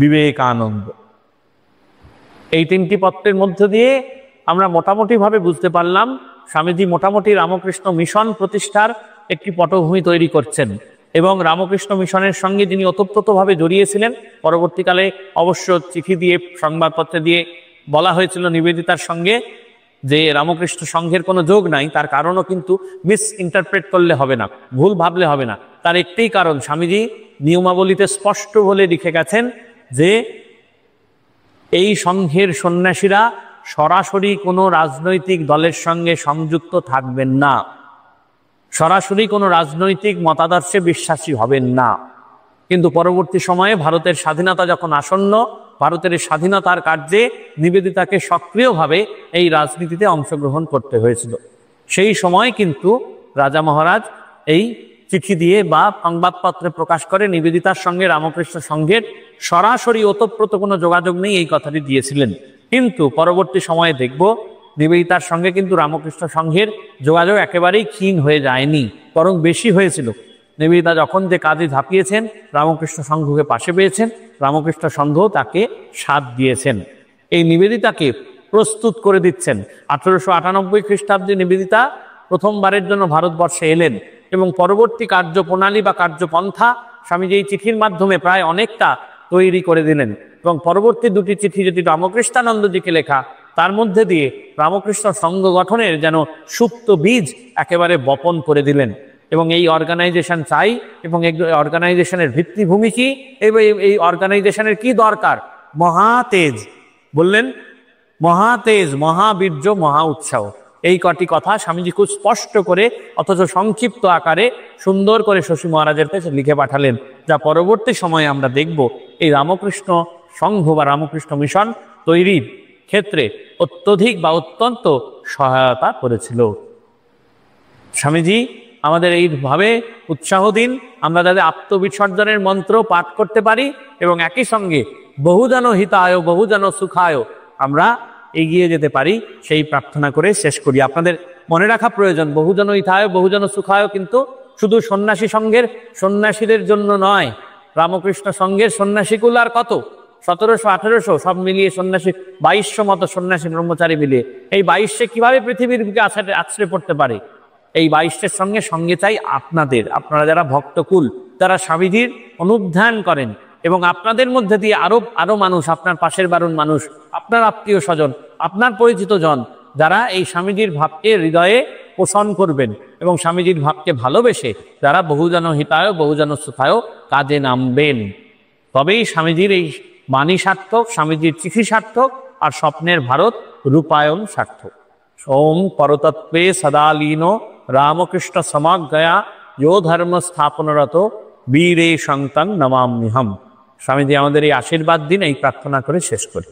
বিবেকানন্দ। এই 3টি পত্রের মধ্য দিয়ে আমরা মোটামুটিভাবে বুঝতে পারলাম স্বামীজি মোটামুটি রামকৃষ্ণ মিশন প্রতিষ্ঠার একটি পটভূমি তৈরি করছেন এবং রামকৃষ্ণ মিশনের সঙ্গে যিনি ওতপ্রোতভাবে জড়িয়েছিলেন, পরবর্তীকালে অবশ্য চিঠি দিয়ে, সংবাদপত্রে দিয়ে বলা হয়েছিল নিবেদিতার সঙ্গে যে রামকৃষ্ণ সংঘের কোনো যোগ নাই। তার কারণও কিন্তু মিস ইন্টারপ্রেট করলে হবে না, ভুল ভাবলে হবে না। তার একটাই কারণ, স্বামীজি নিয়মাবলীতে স্পষ্ট বলে লিখে গেছেন যে এই সংঘের সন্ন্যাসীরা সরাসরি কোনো রাজনৈতিক দলের সঙ্গে সংযুক্ত থাকবেন না, সরাসরি কোনো রাজনৈতিক মতাদর্শে বিশ্বাসী হবেন না। কিন্তু পরবর্তী সময়ে ভারতের স্বাধীনতা যখন আসন্ন, ভারতের স্বাধীনতার কার্যে নিবেদিতাকে সক্রিয়ভাবে এই রাজনীতিতে অংশগ্রহণ করতে হয়েছিল। সেই সময় কিন্তু রাজা মহারাজ এই চিঠি দিয়ে বা সংবাদপত্রে প্রকাশ করে নিবেদিতার সঙ্গে রামকৃষ্ণ সংঘের সরাসরি ওতপ্রোত কোনো যোগাযোগ নেই এই কথাটি দিয়েছিলেন। কিন্তু পরবর্তী সময়ে দেখব নিবেদিতার সঙ্গে কিন্তু রামকৃষ্ণ সংঘের যোগাযোগ একেবারেই ক্ষীণ হয়ে যায়নি, বরং বেশি হয়েছিল। নিবেদিতা যখন যে কাজে ঝাঁপিয়েছেন, রামকৃষ্ণ সংঘকে পাশে পেয়েছেন, রামকৃষ্ণ সংঘ তাকে সাথ দিয়েছেন। এই নিবেদিতাকে প্রস্তুত করে দিচ্ছেন। 1898 খ্রিস্টাব্দে নিবেদিতা প্রথমবারের জন্য ভারতবর্ষে এলেন এবং পরবর্তী কার্যপ্রণালী বা কার্যপন্থা স্বামীজি এই চিঠির মাধ্যমে প্রায় অনেকটা তৈরি করে দিলেন। এবং পরবর্তী 2টি চিঠি যেটি রামকৃষ্ণানন্দজিকে লেখা, তার মধ্যে দিয়ে রামকৃষ্ণ সংঘ গঠনের যেন সুপ্ত বীজ একেবারে বপন করে দিলেন। এবং এই অর্গানাইজেশন চাই, এবং এই অর্গানাইজেশনের ভিত্তিভূমি কি, এবং এই অর্গানাইজেশনের কি দরকার? মহাতেজ, বললেন মহাতেজ, মহাবীর্য, মহা উৎসাহ। এই কটি কথা স্বামীজি খুব স্পষ্ট করে অথচ সংক্ষিপ্ত আকারে সুন্দর করে শশী মহারাজের কাছে লিখে পাঠালেন, যা পরবর্তী সময়ে আমরা দেখব এই রামকৃষ্ণ সংঘ বা রামকৃষ্ণ মিশন তৈরির ক্ষেত্রে অত্যধিক বা অত্যন্ত সহায়তা করেছিল। স্বামীজি আমাদের এইভাবে উৎসাহ দিন, আমরা যাতে আত্মবিসর্জনের মন্ত্র পাঠ করতে পারি এবং একই সঙ্গে বহুজন হিতায় বহুজন সুখায় আমরা এগিয়ে যেতে পারি, সেই প্রার্থনা করে শেষ করি। আপনাদের মনে রাখা প্রয়োজন, বহুজন হিতায় বহুজন সুখায় কিন্তু শুধু সন্ন্যাসী সংঘের সন্ন্যাসীদের জন্য নয়। রামকৃষ্ণ সংঘের সন্ন্যাসীগুলো আর কত, 1700 1800 সব মিলিয়ে সন্ন্যাসী 2200 মতো সন্ন্যাসী ব্রহ্মচারী মিলিয়ে এই 2200 কিভাবে পৃথিবীর বুকে আছড়ে পড়তে পারে? এই 2200 সঙ্গে সঙ্গে চাই আপনাদের, আপনারা যারা ভক্তকুল, যারা স্বামীজির অনুধ্যান করেন, এবং আপনাদের মধ্যে দিয়ে আরো মানুষ, আপনার পাশের বাড়ির মানুষ, আপনার আত্মীয় স্বজন, আপনার পরিচিত জন, যারা এই স্বামীজির ভাবকে হৃদয়ে পোষণ করবেন এবং স্বামীজির ভাবকে ভালোবেসে যারা বহুজন হিতায় বহুজন সুখায় কাজে নামবেন, তবেই স্বামীজির এই বাণী সার্থক, স্বামীজির চিঠি সার্থক, আর স্বপ্নের ভারত রূপায়ণ সার্থক। ওম পরতত্ত্বে সদালীন রামকৃষ্ণ সমাজ্ঞয়া যো ধর্ম স্থাপনরত বীরে সন্তং নমাম্যহম। স্বামীজি আমাদের এই আশীর্বাদ দিন, এই প্রার্থনা করে শেষ করি।